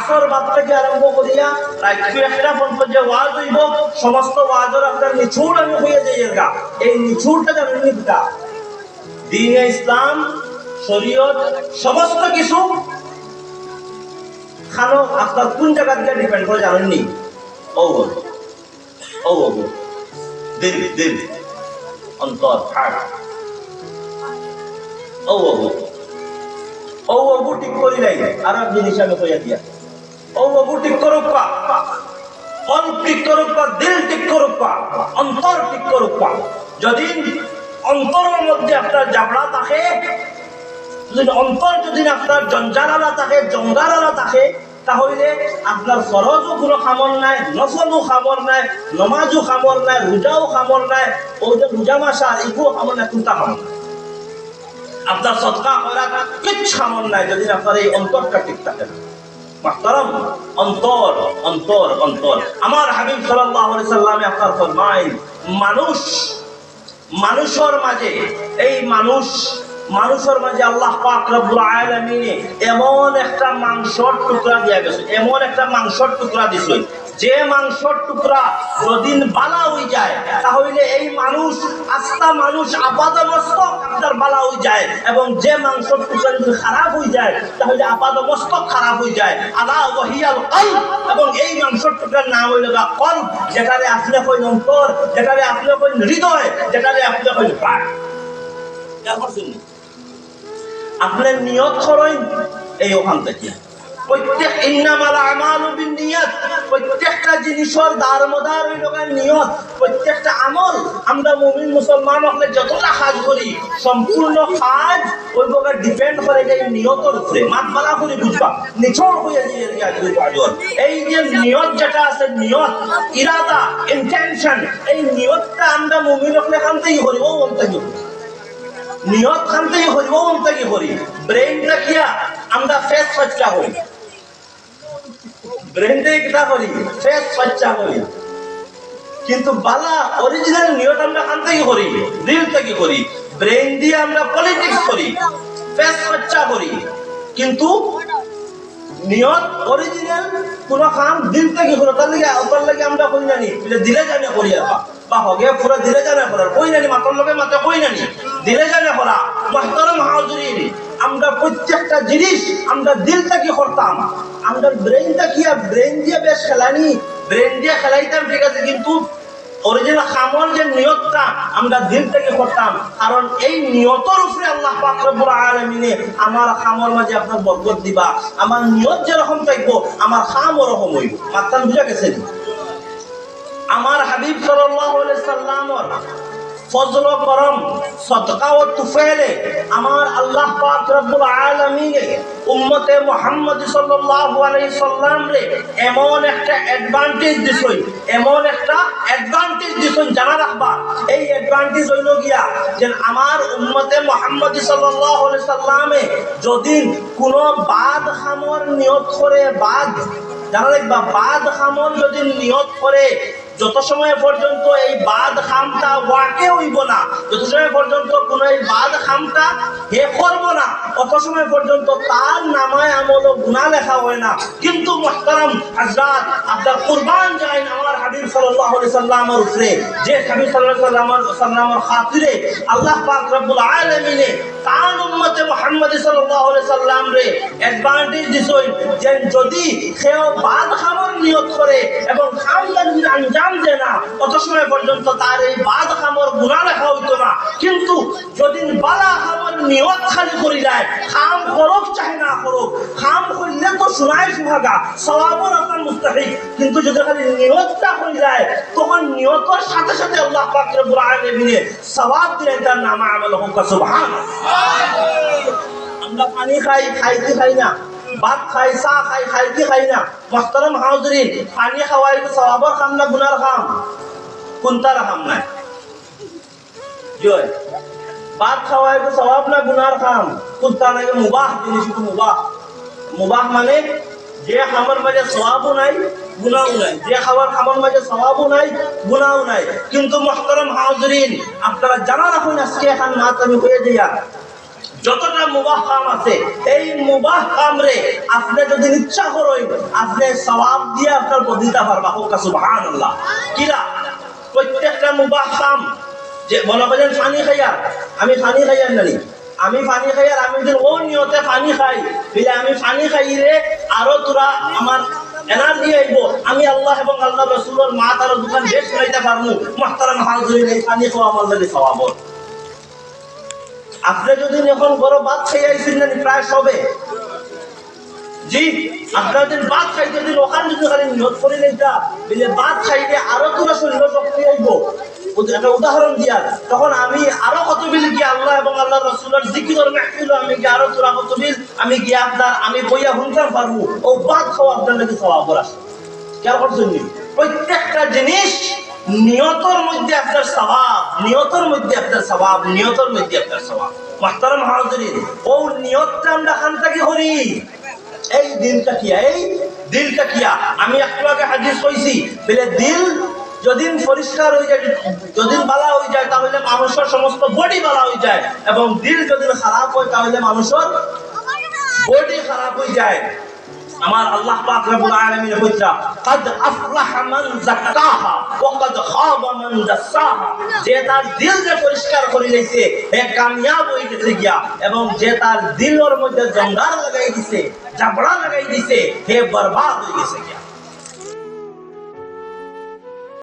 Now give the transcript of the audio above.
আসর বাদ থেকে আরম্ভ করিয়া রাত 1টা পর্যন্ত যে ওয়াজ হইব সমস্ত ওয়াজের আপনার নিছুড় আমি হয়ে যাই গা। এই নিছুড়টা জানেন নিটা দ্বীন ইসলাম শরীয়ত সমস্ত কিছু খানো আপনার কোন জায়গা থেকে ডিপেন্ড করে জানেননি? দিল দিল অন্তর হার্ট ঠিক করি নাই। আর এক জিনিস আমি কইয়া দিয়া ঠিক করুক পা, মন ঠিক করুক পা, দিল ঠিক করুক পা, অন্তর ঠিক করুক পা। যদি অন্তরের মধ্যে আপনার জাবড়া থাকে, যদি অন্তর যদি আপনার জঞ্জালালা থাকে, জঙ্গালালা থাকে, তাহলে আপনার ফরজও কোনো খামর নাই, নফলও খামর নাই, নমাজও খামর নাই, রোজাও খামর নাই, ওই যে রোজা মাসা এগুলো খামর নাই, কোনটা খামর নাই। আপনার সদকা করা কিচ্ছু খামর নাই যদি আপনার এই অন্তরটা ঠিক থাকে না। মুহতারাম, অন্তর অন্তর অন্তর। আমার হাবিব সাল্লাল্লাহু আলাইহি সাল্লামে আপনার ফরমায় মানুষের মাঝে এই মানুষের মাঝে আল্লাহ পাক রব্বুল আলামিন এমন একটা মাংসর টুকরা দিয়া গেছে, এমন একটা মাংসর টুকরা দিছে, যে মাংসর টুকরা যদি বালা হয়ে যায় তাহলে এই মানুষ আস্তা মানুষ আপাদমস্তক আপনার বালা হয়ে যায়, এবং যে মাংসর টুকরা যদি খারাপ হয়ে যায় তাহলে আপাদমস্তক খারাপ হয়ে যায়। আলা ওয়াহিয়াল কলব, এবং এই মাংসর টুকরার নাম হইল কলব, যেটারে আপনি কইন অন্তর, যেটারে আপনি কইন হৃদয়, যেটারে আপনি কইন প্রাণ। আপনার নিয়ত করেন এই ওখান থেকে প্রত্যেক ইন্নামাল আমালু বিন্নিয়াত, প্রত্যেকটা জিনিসের দারমদার হইল নিয়ত। প্রত্যেকটা আমল আমরা মুমিন মুসলমান হলে যতটা কাজ করি সম্পূর্ণ কাজ ওই প্রকার ডিপেন্ড করে এই নিয়তের উপরে। মাতবালা করে বুঝবা নিছড় হয়ে যায় এই যে নিয়ত যেটা আছে, নিয়ত ইরাদা ইন্টেনশন, এই নিয়তটা আমরা মুমিন হলে এখান থেকে করি, ও বলতে নিয়ত খান থেকে করি, ও বলতে করি। ব্রেইন রাখিয়া আমরা ফেস বাচ্চা করি, ব্রেন দিয়ে কিটা করি, ফেস বাচ্চা করি, কিন্তু বালা অরিজিনাল নিয়ত আমরা খান থেকে করি, দিল থেকে করি। ব্রেন দিয়ে আমরা পলিটিক্স করি, ফেস বাচ্চা করি, কিন্তু নিয়ত অরিজিনাল কোন কাম দিল থেকে করি। তার লাগে আমরা কই নানি দিলে জানে করি বা হগে পুরো দিলে জানে করার কই নানি, মাথার লগে মাথা কই নানি দিলে জানে করা। মুহতারাম হাজিরিন, আমরা প্রত্যেকটা জিনিস আমরা দিল থেকে করতাম। আমরা ব্রেনটা কি ব্রেন দিয়ে বেশ খেলানি, ব্রেন দিয়ে খেলাইতাম ঠিক আছে, কিন্তু অরিজিনাল খামর যে নিয়তটা আমরা দিল থেকে করতাম। কারণ এই নিয়তের উপরে আল্লাহ পাক রব্বুল আলামিন আমার খামর মাঝে আপনার বরকত দিবা। আমার নিয়ত যেরকম থাকবো আমার খাম ওরকম হইব। মাত্রান বুঝা গেছে? আমার হাবিব সাল্লাল্লাহু আলাইহি সাল্লামের ফজল ও করম, সদকা ও তুফাইলে আমার আল্লাহ পাক রব্বুল আলামিন উম্মতে মুহাম্মদ সাল্লাল্লাহু আলাইহি সাল্লাম রে এমন একটা অ্যাডভান্টেজ দিছেন, এমন একটা অ্যাডভান্টেজ দিছেন, জানা রাখবা। এই অ্যাডভান্টেজ হইল গিয়া যে আমার উম্মতে মুহাম্মদ সাল্লাল্লাহু আলাইহি সাল্লামে যদি কোনো বাদ খামর নিয়ত করে, বাদ জানা রাখবা, বাদ খামর যদি নিয়ত করে, যত সময় পর্যন্ত এই বাদ খামটা ওয়াকে হইব না, যত সময় পর্যন্ত কোন এই বাদ খামটা হে করব না, অত সময় পর্যন্ত তার নামায় আমল ও গুনাহ লেখা হয় না। কিন্তু মুহতারাম হযরত আপনার কুরবান যায় আমার হাবিব সাল্লাল্লাহু আলাইহি সাল্লামের উপরে, যে হাবিব সাল্লাল্লাহু আলাইহি সাল্লামের খাতিরে আল্লাহ পাক রব্বুল আলামিন তার উম্মতে মুহাম্মদ সাল্লাল্লাহু আলাইহি সাল্লাম রে অ্যাডভান্টেজ দিছেন যে যদি কেউ বাদ খামর নিয়ত করে এবং খামটা যদি আঞ্জাম দেয় না, অত সময় পর্যন্ত তার এই বাদ খামর গুনাহ লেখা হইতো না। কিন্তু যদি বালা খামর নিয়ত খালি করি যায়, খাম করুক চাহে না করুক, খাম করলে তো শোনাই সুহাগা সওয়াবর আপনার মুস্তাহিক, কিন্তু যদি খালি নিয়তটা হয়ে যায় তখন নিয়তের সাথে সাথে আল্লাহ পাক রব্বুল আলামিন সওয়াব দিলেন, তার নাম আমল হোক সুবহানাল্লাহ। আমরা পানি খাই না, ভাত খাই, চা খাই না। মুহতারাম হাজিরিন, পানি খাওয়াই সওয়াবের কাম না গুনার কাম? কোনটার কাম নাই? জয় ভাত খাওয়াই সওয়াব না গুনার কাম? কোনটা নাই? মুবাহ জিনিস, মুবাহ। মুবাহ মানে যে খাবার মাঝে সওয়াবও নাই গুনাহও নাই, যে খাবার মাঝে সওয়াবও নাই গুনাহও নাই। কিন্তু মুহতারাম হাজিরিন, আপনারা জানা রাখুন আজকে এখন মাত আমি হয়ে যাইয়া যতটা মুবাহ কাম আছে এই মুবাহ কাম রে আপনি যদি ইচ্ছা করেন আপনি সওয়াব দিয়ে আপনার বদিতা পারবা। হোক সুবহানাল্লাহ। কিরা প্রত্যেকটা মুবাহ কাম যে মনে করেন পানি খাইয়া, আমি পানি খাইয়ার নানি, আমি পানি খাইয়ার, আমি যদি ও নিয়তে পানি খাই বলে আমি পানি খাইলে আরো তোরা আমার এনার্জি আইব, আমি আল্লাহ এবং আল্লাহ রাসূলের মা তার দোকান বেশ চালাইতে পারবো। মুহতারাম হাজিরিন, এই পানি খাওয়া আমার লাগে সওয়াব। আপনি যদি এখন বড় ভাত খেয়ে আইছেন না প্রায় সবে জি, আপনার যদি ভাত খাইতে দিন ওখানে যদি খালি নিয়ত করে নেইতা বলে ভাত খাইতে আরো তোরা শরীর শক্তি আইব, একটা উদাহরণ দিয়া তখন আমি আরো কত বিল গিয়ে আল্লাহ এবং আল্লাহ রাসূলের জিকির মাহফিল আমি গিয়ে আরো তোরা কত বিল আমি গিয়ে আপনার আমি বইয়া শুনতাম পারবো। ও ভাত খাওয়া আপনার লাগে সওয়াব আছে। খেয়াল করছেন নি? প্রত্যেকটা জিনিস নিয়তর মধ্যে আপনার সওয়াব, নিয়তর মধ্যে আপনার সওয়াব, নিয়তর মধ্যে আপনার সওয়াব। মুহতারাম হাজিরিন, ও নিয়তটা আমরা খান থেকে করি। এই দিলটা কিয়া, এই দিলটা কিয়া আমি একটু আগে হাদিস কইছি বলে দিল যদিন পরিষ্কার হয়ে যায়, যদিন বালা হয়ে যায় তাহলে মানুষের সমস্ত বডি বালা হয়ে যায়, এবং দিল যদিন খারাপ হয় তাহলে মানুষের বডি খারাপ হয়ে যায়। আমার আল্লাহ পাক রব্বুল আলামিন কইতা قد افلح من زكاها وقد خاب من دساها, যে তার দিলকে পরিষ্কার করে লইছে সে কামিয়াব হয়ে গেছে গিয়া, এবং যে তার দিলের মধ্যে জঙ্গার লাগাই দিছে, জাবড়া লাগাই দিছে, সে বরবাদ হয়ে গেছে গিয়া।